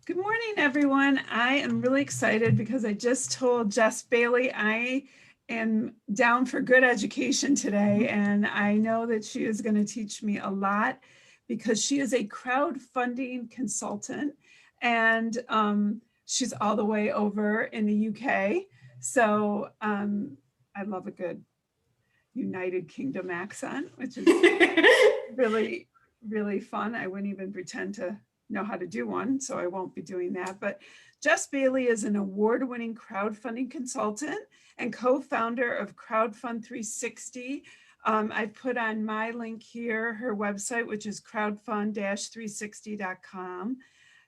Good morning, everyone. I am really excited because I just told Jes Bailey I am down for good education today, and I know that she is going to teach me a lot because she is a crowdfunding consultant, and she's all the way over in the UK. So I love a good United Kingdom accent, which is really, really fun. I wouldn't even pretend to know how to do one, so I won't be doing that. But Jes Bailey is an award-winning crowdfunding consultant and co-founder of Crowdfund 360. I put on my link here her website, which is crowdfund-360.com.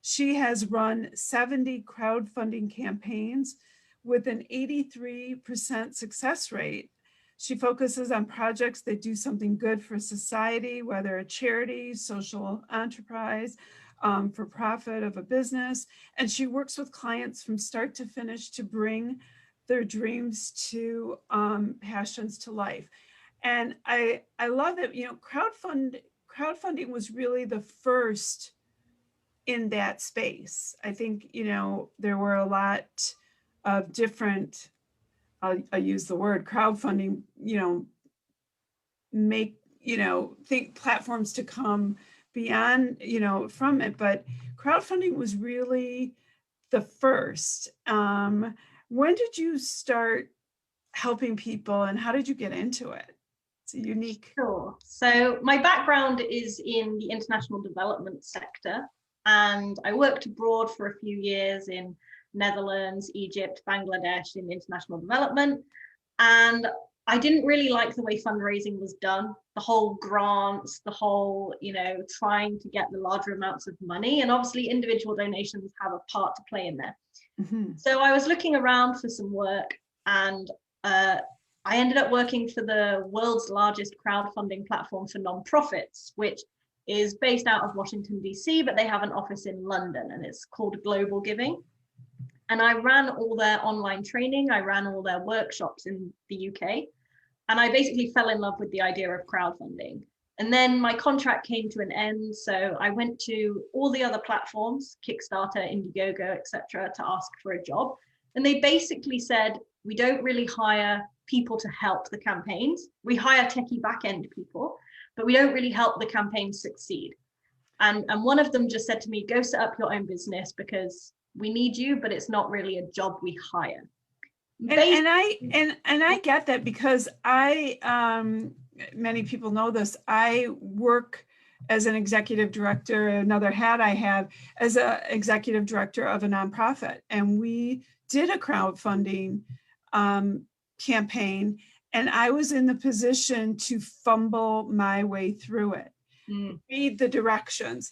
She has run 70 crowdfunding campaigns with an 83% success rate. She focuses on projects that do something good for society, whether a charity, social enterprise, for profit of a business. And she works with clients from start to finish to bring their dreams to passions to life. And I love that, crowdfunding was really the first in that space. I think, there were a lot of different, I use the word crowdfunding, think platforms to come beyond, from it. But crowdfunding was really the first. When did you start helping people and how did you get into it? It's a unique. Sure. So my background is in the international development sector, and I worked abroad for a few years in Netherlands, Egypt, Bangladesh in international development. And I didn't really like the way fundraising was done, the whole grants, the whole, trying to get the larger amounts of money. And obviously individual donations have a part to play in there. Mm-hmm. So I was looking around for some work, and I ended up working for the world's largest crowdfunding platform for nonprofits, which is based out of Washington, DC, but they have an office in London, and it's called Global Giving. And I ran all their online training. I ran all their workshops in the UK. And I basically fell in love with the idea of crowdfunding. And then my contract came to an end. So I went to all the other platforms, Kickstarter, Indiegogo, etc., to ask for a job. And they basically said, we don't really hire people to help the campaigns. We hire techie back-end people, but we don't really help the campaigns succeed. And one of them just said to me, go set up your own business because we need you, but it's not really a job we hire. And I get that because many people know this. I work as an executive director. Another hat I have as an executive director of a nonprofit, and we did a crowdfunding campaign, and I was in the position to fumble my way through it, read the directions,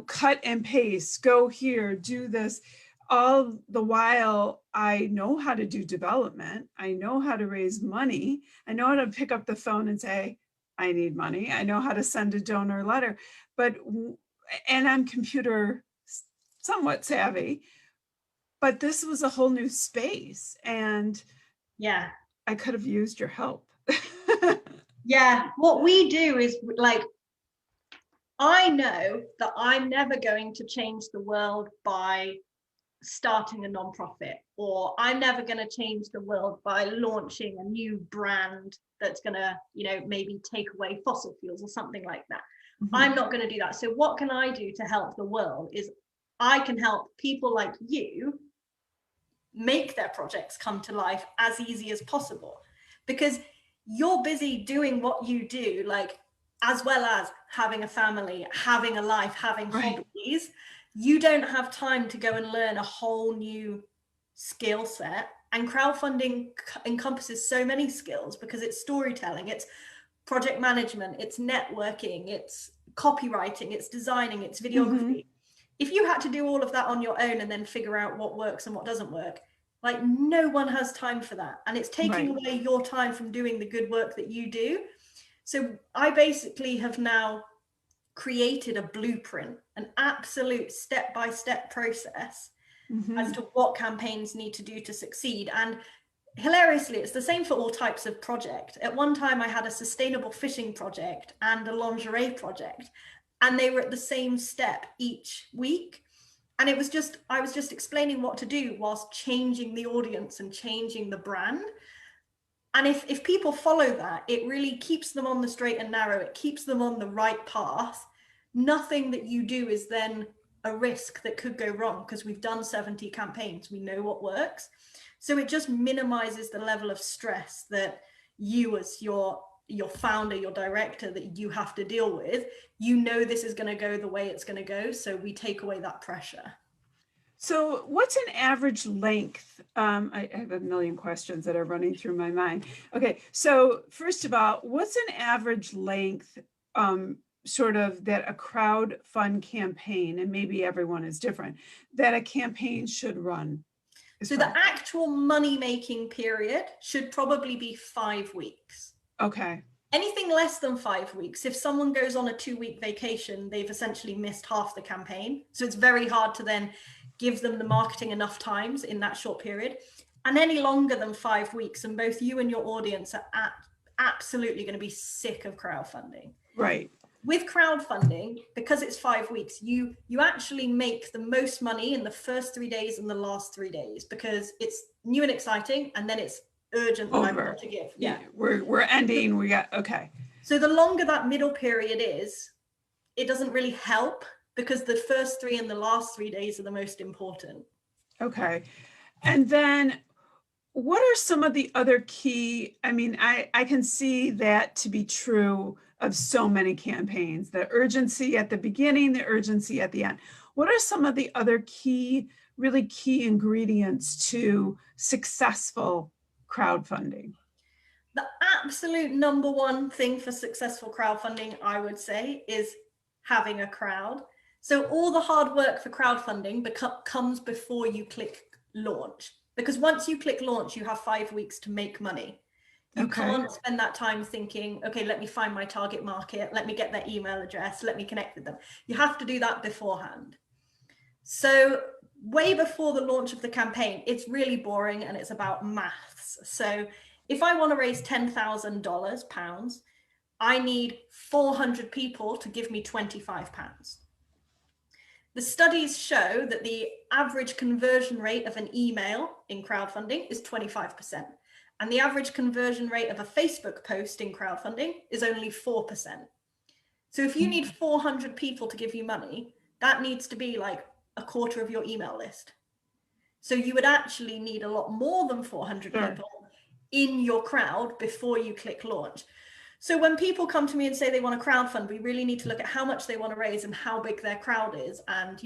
cut and paste, go here, do this. All the while, I know how to do development. I know how to raise money. I know how to pick up the phone and say, I need money. I know how to send a donor letter, and I'm computer somewhat savvy, but this was a whole new space. And yeah, I could have used your help. Yeah, what we do is I know that I'm never going to change the world by starting a nonprofit, or I'm never going to change the world by launching a new brand that's going to, maybe take away fossil fuels or something like that. Mm-hmm. I'm not going to do that. So what can I do to help the world is I can help people like you make their projects come to life as easy as possible, because you're busy doing what you do, as well as having a family, having a life, having hobbies. You don't have time to go and learn a whole new skill set. And crowdfunding encompasses so many skills because it's storytelling, it's project management, it's networking, it's copywriting, it's designing, it's videography. Mm-hmm. If you had to do all of that on your own and then figure out what works and what doesn't work, no one has time for that. And it's taking away your time from doing the good work that you do. So I basically have now created a blueprint, an absolute step-by-step process as to what campaigns need to do to succeed. And hilariously, it's the same for all types of project. At one time, I had a sustainable fishing project and a lingerie project, and they were at the same step each week. And it was just, I was just explaining what to do whilst changing the audience and changing the brand. And if people follow that, it really keeps them on the straight and narrow. It keeps them on the right path. Nothing that you do is then a risk that could go wrong, because we've done 70 campaigns. We know what works. So it just minimizes the level of stress that you, as your founder, your director, that you have to deal with. You know this is going to go the way it's going to go. So we take away that pressure. So what's an average length? I have a million questions that are running through my mind. Okay, so first of all, what's an average length sort of that a crowdfund campaign, and maybe everyone is different, that a campaign should run? So the actual money-making period should probably be 5 weeks. Okay. Anything less than 5 weeks, if someone goes on a 2-week vacation, they've essentially missed half the campaign. So it's very hard to then give them the marketing enough times in that short period. And any longer than 5 weeks, and both you and your audience are absolutely going to be sick of crowdfunding. Right. With crowdfunding, because it's 5 weeks, you actually make the most money in the first 3 days and the last 3 days, because it's new and exciting, and then it's urgent that I've got to give. Yeah, we're ending. We got, okay. So the longer that middle period is, it doesn't really help, because the first 3 and the last 3 days are the most important. Okay. And then what are some of the other key, I mean, I can see that to be true of so many campaigns, the urgency at the beginning, the urgency at the end. What are some of the other key, really key ingredients to successful crowdfunding? The absolute number one thing for successful crowdfunding, I would say, is having a crowd. So all the hard work for crowdfunding comes before you click launch, because once you click launch, you have 5 weeks to make money. You can't spend that time thinking, okay, let me find my target market, let me get their email address, let me connect with them. You have to do that beforehand. So way before the launch of the campaign, it's really boring and it's about maths. So if I want to raise £10,000, I need 400 people to give me £25. The studies show that the average conversion rate of an email in crowdfunding is 25%. And the average conversion rate of a Facebook post in crowdfunding is only 4%. So if you need 400 people to give you money, that needs to be like a quarter of your email list. So you would actually need a lot more than 400 people in your crowd before you click launch. So when people come to me and say they want to crowdfund, we really need to look at how much they want to raise and how big their crowd is, and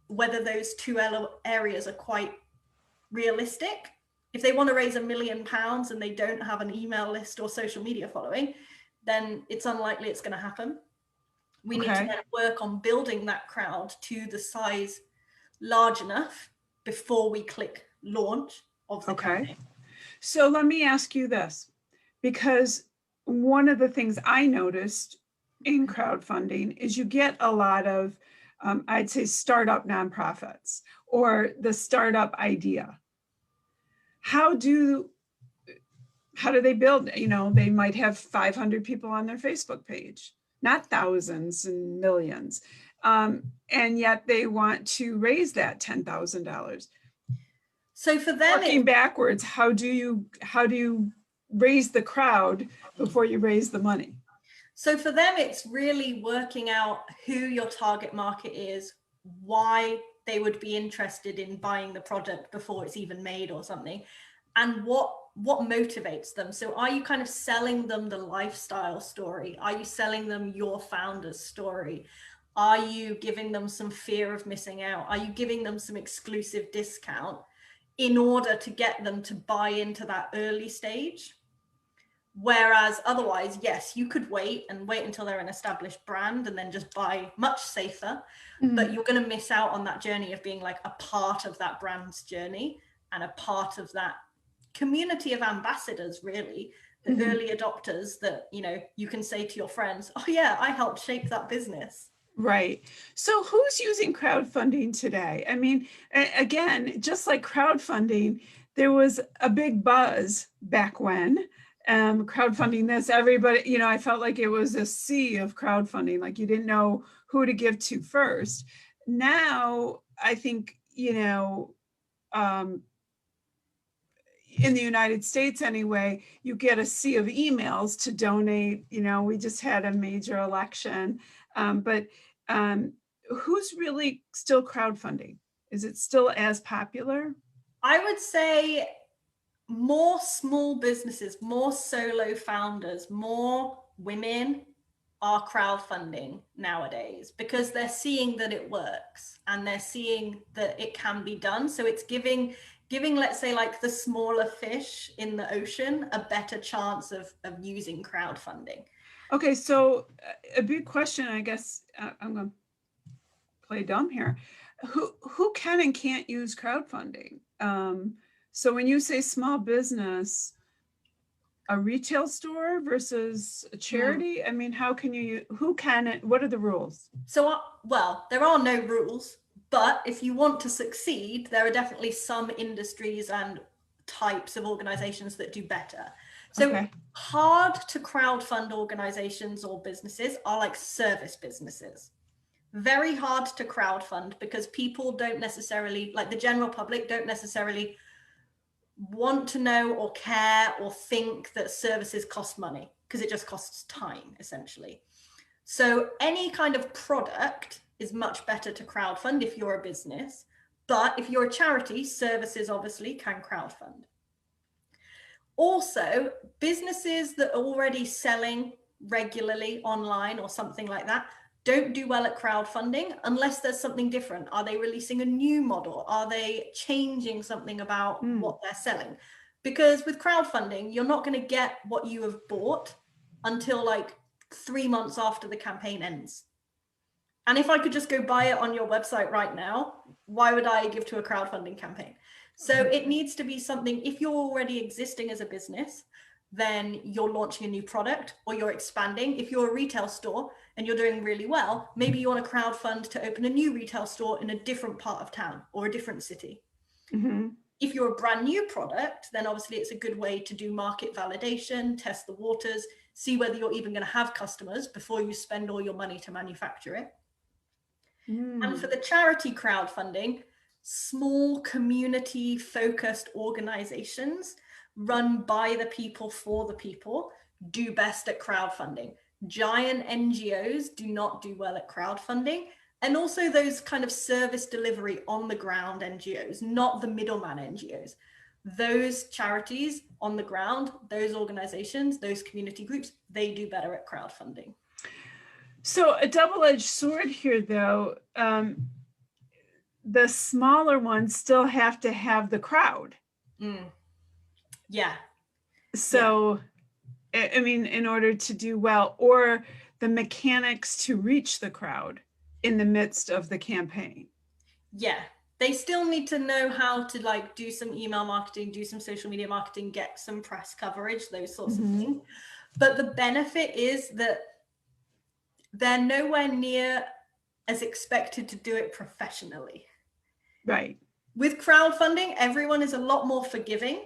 whether those two areas are quite realistic. If they want to raise £1 million and they don't have an email list or social media following, then it's unlikely it's going to happen. We need to then work on building that crowd to the size large enough before we click launch of the campaign. So let me ask you this, because one of the things I noticed in crowdfunding is you get a lot of, I'd say, startup nonprofits or the startup idea. How do they build? They might have 500 people on their Facebook page, not thousands and millions, and yet they want to raise that $10,000. So for them, working backwards, how do you raise the crowd before you raise the money? So for them, it's really working out who your target market is, why they would be interested in buying the product before it's even made or something, and what motivates them. So are you kind of selling them the lifestyle story? Are you selling them your founder's story? Are you giving them some fear of missing out? Are you giving them some exclusive discount in order to get them to buy into that early stage? Whereas otherwise, yes, you could wait until they're an established brand and then just buy much safer, but you're going to miss out on that journey of being like a part of that brand's journey and a part of that community of ambassadors, really, the early adopters that, you can say to your friends, oh yeah, I helped shape that business. Right. So who's using crowdfunding today? I mean, again, just like crowdfunding, there was a big buzz back when. Crowdfunding this, everybody, I felt like it was a sea of crowdfunding, like you didn't know who to give to first. Now, I think, um, in the United States anyway, you get a sea of emails to donate. We just had a major election. But who's really still crowdfunding? Is it still as popular? I would say more small businesses, more solo founders, more women are crowdfunding nowadays because they're seeing that it works and they're seeing that it can be done. So it's giving, let's say, like the smaller fish in the ocean a better chance of using crowdfunding. Okay, so a big question, I guess, I'm going to play dumb here. Who can and can't use crowdfunding? So when you say small business, a retail store versus a charity, I mean, how can you, who can it, what are the rules? So, well, there are no rules, but if you want to succeed, there are definitely some industries and types of organizations that do better. So Okay. hard to crowdfund organizations or businesses are like service businesses. Very hard to crowdfund because people don't necessarily, like the general public, don't necessarily want to know or care or think that services cost money because it just costs time, essentially. So any kind of product is much better to crowdfund if you're a business, but if you're a charity, services obviously can crowdfund. Also, businesses that are already selling regularly online or something like that don't do well at crowdfunding unless there's something different. Are they releasing a new model? Are they changing something about what they're selling? Because with crowdfunding, you're not going to get what you have bought until like 3 months after the campaign ends. And if I could just go buy it on your website right now, why would I give to a crowdfunding campaign? So it needs to be something, if you're already existing as a business, then you're launching a new product or you're expanding. If you're a retail store and you're doing really well, maybe you want to crowdfund to open a new retail store in a different part of town or a different city. Mm-hmm. If you're a brand new product, then obviously it's a good way to do market validation, test the waters, see whether you're even going to have customers before you spend all your money to manufacture it. And for the charity crowdfunding, small community focused organizations run by the people for the people do best at crowdfunding. Giant NGOs do not do well at crowdfunding. And also those kind of service delivery on the ground NGOs, not the middleman NGOs. Those charities on the ground, those organizations, those community groups, they do better at crowdfunding. So a double-edged sword here, though. The smaller ones still have to have the crowd. Yeah. So, yeah. I mean, in order to do well, or the mechanics to reach the crowd in the midst of the campaign. Yeah. They still need to know how to like do some email marketing, do some social media marketing, get some press coverage, those sorts of things. But the benefit is that they're nowhere near as expected to do it professionally. Right. With crowdfunding, everyone is a lot more forgiving.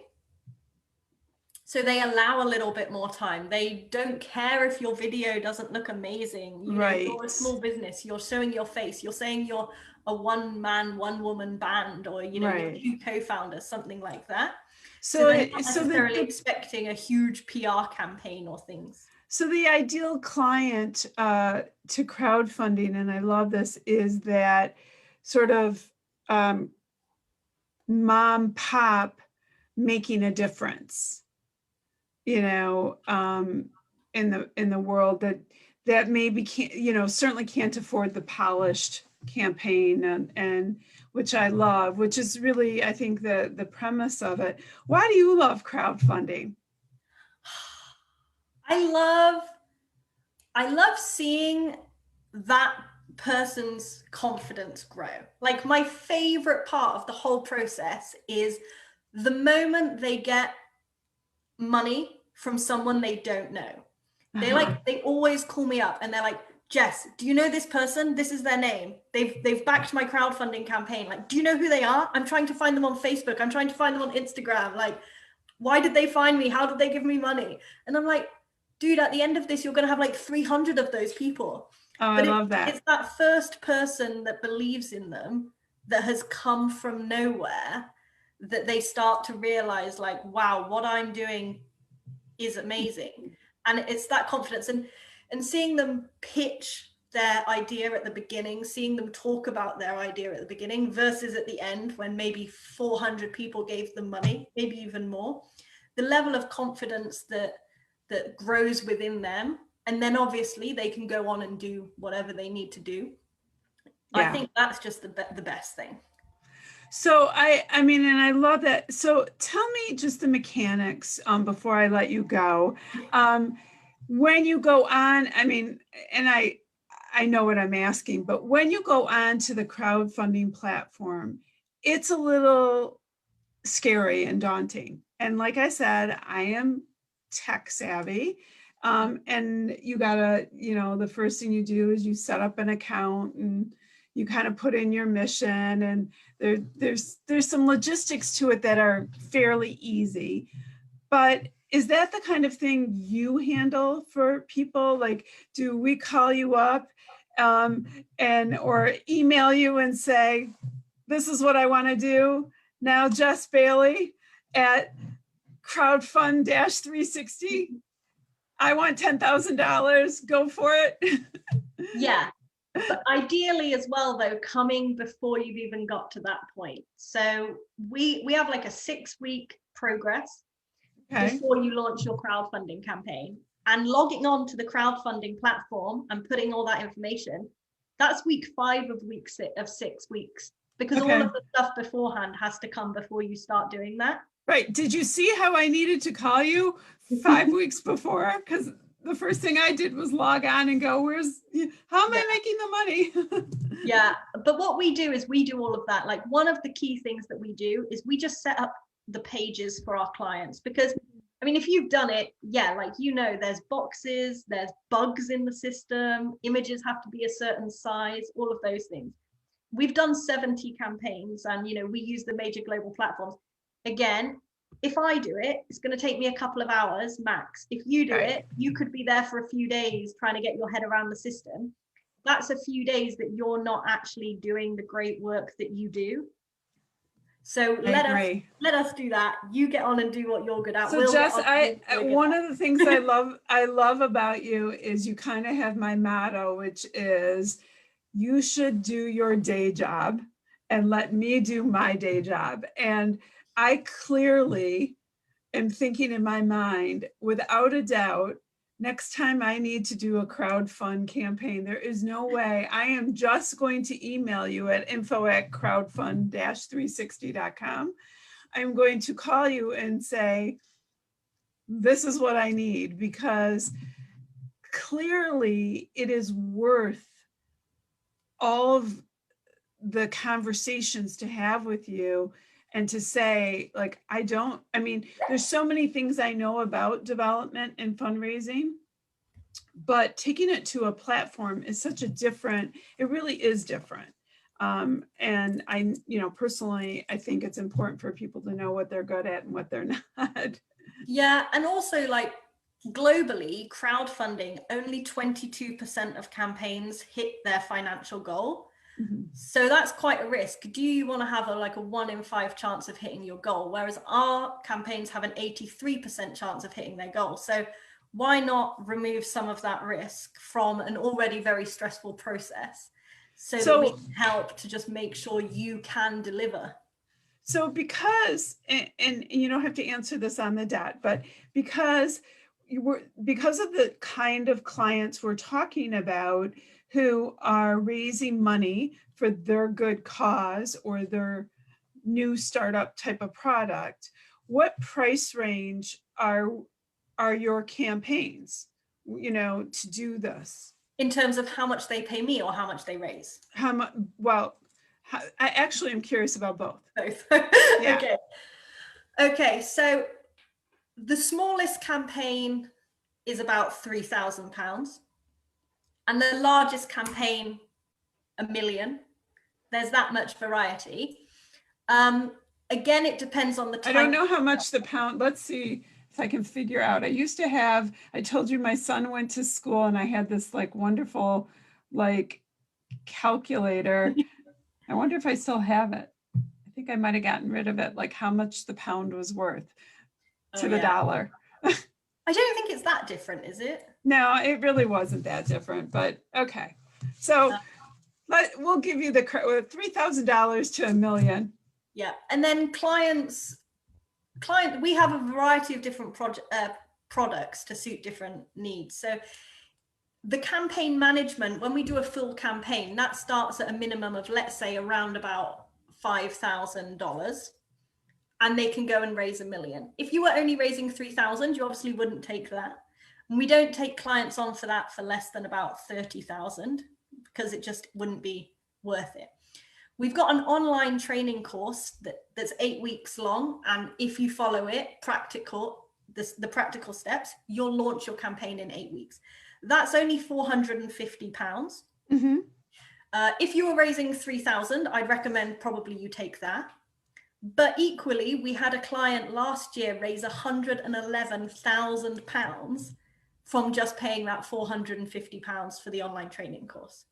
So they allow a little bit more time. They don't care if your video doesn't look amazing. You know, you're a small business, you're showing your face, you're saying you're a one-man, one-woman band, or you know, you're 2 co-founders, something like that. So they're not necessarily expecting a huge PR campaign or things. So the ideal client to crowdfunding, and I love this, is that sort of mom pop making a difference, in the world that maybe can't, certainly can't afford the polished campaign, and which I love, which is really, I think, the premise of it. Why do you love crowdfunding? I love seeing that person's confidence grow. Like my favorite part of the whole process is the moment they get money from someone they don't know. They always call me up and they're like, Jess, do you know this person? This is their name. They've backed my crowdfunding campaign. Like, do you know who they are? I'm trying to find them on Facebook. I'm trying to find them on Instagram. Like, why did they find me? How did they give me money? And I'm like, dude, at the end of this, you're going to have like 300 of those people. Oh, I love that. It's that first person that believes in them that has come from nowhere, that they start to realize like, wow, what I'm doing is amazing. And it's that confidence, and seeing them pitch their idea at the beginning, seeing them talk about their idea at the beginning versus at the end when maybe 400 people gave them money, maybe even more, the level of confidence that grows within them, and then obviously they can go on and do whatever they need to do. I think that's just the best thing. So I mean, and I love that. So tell me just the mechanics before I let you go. When you go on, I mean, and I know what I'm asking, but when you go on to the crowdfunding platform, it's a little scary and daunting. And like I said, I am tech savvy. And you gotta, the first thing you do is you set up an account and you kind of put in your mission, and there's some logistics to it that are fairly easy. But is that the kind of thing you handle for people? Like, do we call you up or email you and say, this is what I want to do now, Jes Bailey at Crowdfund-360? I want $10,000. Go for it. Yeah. But ideally as well, though, coming before you've even got to that point. So we have like a 6-week progress before you launch your crowdfunding campaign, and logging on to the crowdfunding platform and putting all that information. That's week 5 of 6 weeks, because all of the stuff beforehand has to come before you start doing that. Right. Did you see how I needed to call you 5 weeks before? Because the first thing I did was log on and go, how am I making the money? Yeah. But what we do is we do all of that. Like, one of the key things that we do is we just set up the pages for our clients, because I mean, if you've done it, like, there's boxes, there's bugs in the system, images have to be a certain size, all of those things. We've done 70 campaigns, and we use the major global platforms. Again, if I do it, it's going to take me a couple of hours max. If you do it, you could be there for a few days trying to get your head around the system. That's a few days that you're not actually doing the great work that you do. So let us do that. You get on and do what you're good at. So Jes, one of the things I love about you is you kind of have my motto, which is you should do your day job and let me do my day job. And I clearly am thinking in my mind, without a doubt, next time I need to do a crowdfund campaign, there is no way. I am just going to email you at info@crowdfund-360.com. I'm going to call you and say, this is what I need, because clearly it is worth all of the conversations to have with you and to say, like, there's so many things I know about development and fundraising, but taking it to a platform is it really is different. And I, personally, I think it's important for people to know what they're good at and what they're not. Yeah. And also, like, globally, crowdfunding, only 22% of campaigns hit their financial goal. Mm-hmm. So that's quite a risk. Do you want to have a 1 in 5 chance of hitting your goal? Whereas our campaigns have an 83% chance of hitting their goal. So why not remove some of that risk from an already very stressful process so that we can help to just make sure you can deliver? So because, and you don't have to answer this on the dot, but because of the kind of clients we're talking about who are raising money for their good cause or their new startup type of product, what price range are your campaigns, to do this? In terms of how much they pay me or how much they raise? How much? Well, I actually am curious about both. Both. Yeah. Okay. So the smallest campaign is about £3,000. And the largest campaign, $1 million. There's that much variety. Again, it depends on the type. I don't know how much the pound. Let's see if I can figure out. I told you my son went to school and I had this wonderful calculator. I wonder if I still have it. I think I might have gotten rid of it, like how much the pound was worth Oh to the yeah. dollar. I don't think it's that different, is it? No, it really wasn't that different, but okay. So we'll give you the $3,000 to $1 million. Yeah. And then we have a variety of different products to suit different needs. So the campaign management, when we do a full campaign, that starts at a minimum of, let's say, around about $5,000, and they can go and raise $1 million. If you were only raising 3,000, you obviously wouldn't take that. And we don't take clients on for that for less than about 30,000 because it just wouldn't be worth it. We've got an online training course that's 8 weeks long, and if you follow it, the practical steps, you'll launch your campaign in 8 weeks. That's only £450. Mm-hmm. If you were raising 3,000, I'd recommend probably you take that. But equally, we had a client last year raise £111,000 from just paying that £450 for the online training course.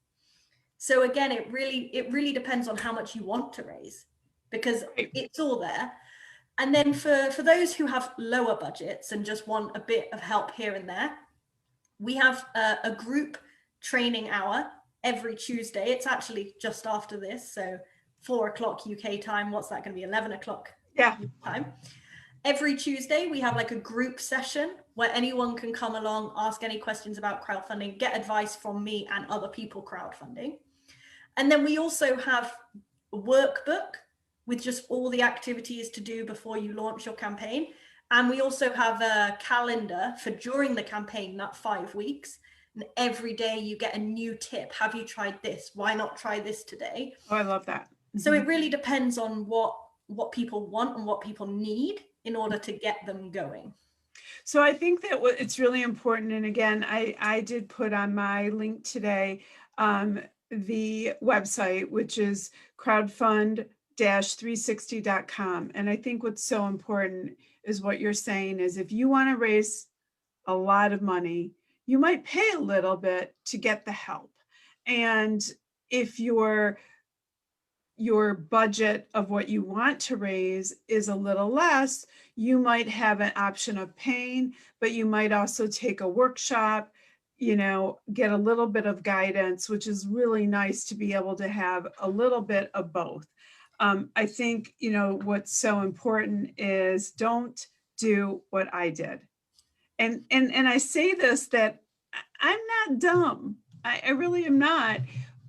So again, it really depends on how much you want to raise, because it's all there. And then for those who have lower budgets and just want a bit of help here and there, we have a group training hour every Tuesday. It's actually just after this, so 4 o'clock UK time. What's that going to be? 11 o'clock time. Every Tuesday, we have like a group session where anyone can come along, ask any questions about crowdfunding, get advice from me and other people crowdfunding. And then we also have a workbook with just all the activities to do before you launch your campaign. And we also have a calendar for during the campaign, that 5 weeks. And every day you get a new tip. Have you tried this? Why not try this today? Oh, I love that. So it really depends on what people want and what people need in order to get them going. So I think that it's really important. And again, I did put on my link today the website, which is crowdfund-360.com. And I think what's so important is what you're saying is if you want to raise a lot of money, you might pay a little bit to get the help. And if your budget of what you want to raise is a little less, you might have an option of paying, but you might also take a workshop, get a little bit of guidance, which is really nice to be able to have a little bit of both. I think, what's so important is don't do what I did. And I say this, that I'm not dumb. I really am not,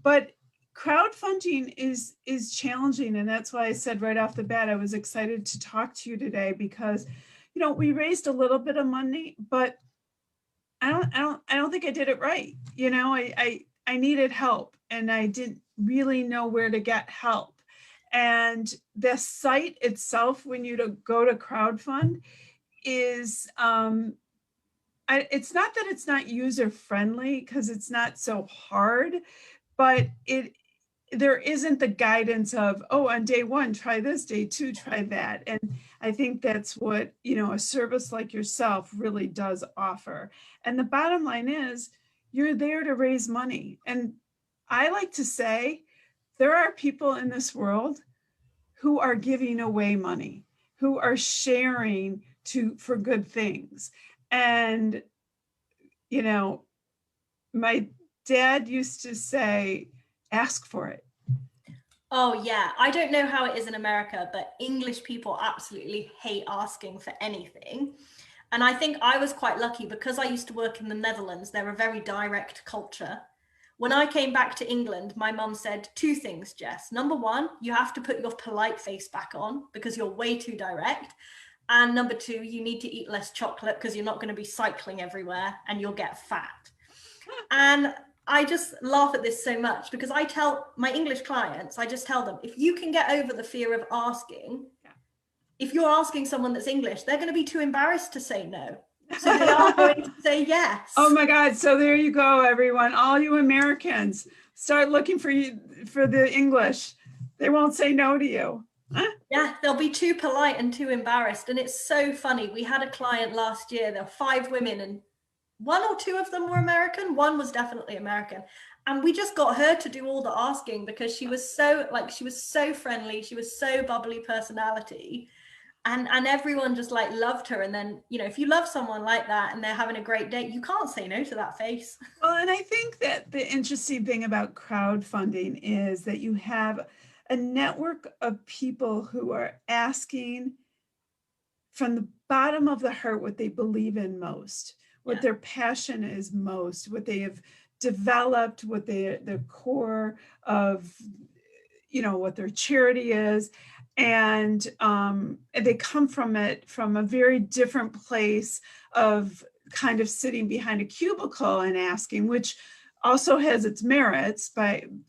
but crowdfunding is challenging. And that's why I said right off the bat, I was excited to talk to you today because, we raised a little bit of money, but I don't think I did it right. I needed help and I didn't really know where to get help. And the site itself, when you go to Crowdfund, is it's not that it's not user friendly, because it's not so hard, but there isn't the guidance of, oh, on day 1 try this, day 2 try that. And I think that's what a service like yourself really does offer. And the bottom line is you're there to raise money. And I like to say there are people in this world who are giving away money, who are sharing for good things. And my dad used to say, ask for it. Oh yeah, I don't know how it is in America, but English people absolutely hate asking for anything. And I think I was quite lucky because I used to work in the Netherlands. They're a very direct culture. When I came back to England, my mum said 2 things, Jess. Number 1, you have to put your polite face back on because you're way too direct. And number 2, you need to eat less chocolate because you're not going to be cycling everywhere and you'll get fat. And I just laugh at this so much because I tell my English clients, I just tell them, if you can get over the fear of asking, if you're asking someone that's English, they're going to be too embarrassed to say no. So they are going to say yes. Oh my God. So there you go, everyone. All you Americans, start looking for the English. They won't say no to you. Yeah, they'll be too polite and too embarrassed. And it's so funny. We had a client last year, there were 5 women and 1 or 2 of them were American. 1 was definitely American. And we just got her to do all the asking because she was so friendly. She was so bubbly personality. And everyone just like loved her. And then, you know, if you love someone like that and they're having a great day, you can't say no to that face. Well, and I think that the interesting thing about crowdfunding is that you have a network of people who are asking from the bottom of the heart what they believe in most, what Yeah. their passion is most, what they have developed, what the core of, you know, what their charity is. And they come from it from a very different place of kind of sitting behind a cubicle and asking, which also has its merits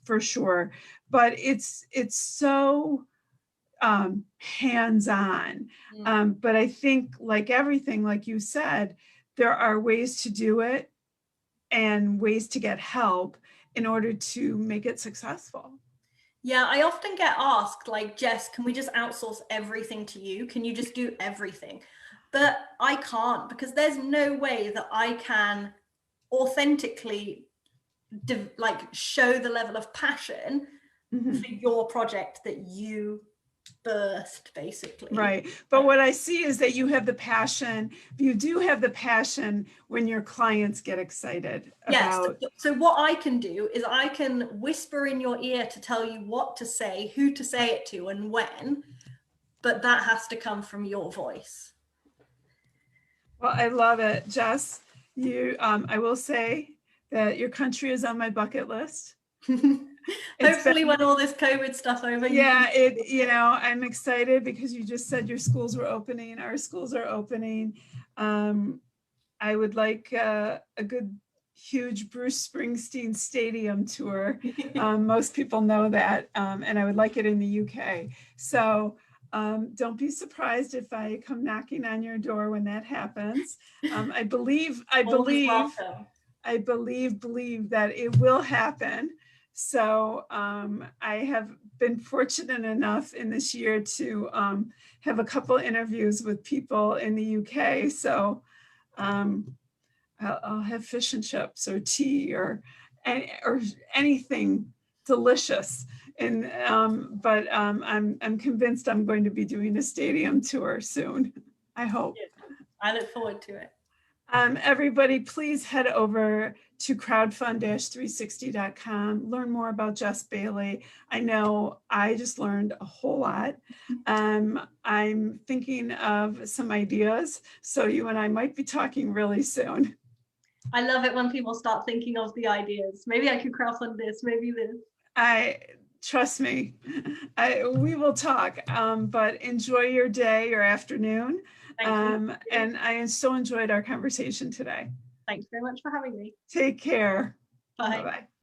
for sure, but it's so hands-on. But I think, like everything, like you said, there are ways to do it and ways to get help in order to make it successful. Yeah, I often get asked, like, Jess, can we just outsource everything to you? Can you just do everything? But I can't, because there's no way that I can authentically show the level of passion for your project that you birthed, basically. Right. But what I see is that you have the passion. You do have the passion when your clients get excited about. Yes. So what I can do is I can whisper in your ear to tell you what to say, who to say it to, and when, but that has to come from your voice. Well, I love it, Jess. I will say that your country is on my bucket list. Hopefully when all this COVID stuff over. Yeah, I'm excited because you just said your schools were opening. Our schools are opening. I would like a good, huge Bruce Springsteen stadium tour. Most people know that, and I would like it in the UK. So don't be surprised if I come knocking on your door when that happens. I believe that it will happen. So I have been fortunate enough in this year to have a couple interviews with people in the UK. So I'll have fish and chips or tea or anything delicious. And but I'm convinced I'm going to be doing a stadium tour soon. I hope. I look forward to it. Everybody, please head over to crowdfund-360.com. Learn more about Jes Bailey. I know I just learned a whole lot. I'm thinking of some ideas, so you and I might be talking really soon. I love it when people start thinking of the ideas. Maybe I could crowdfund this, maybe this. Trust me, we will talk, but enjoy your day, your afternoon. And I so enjoyed our conversation today. Thanks very much for having me. Take care. Bye. Bye-bye.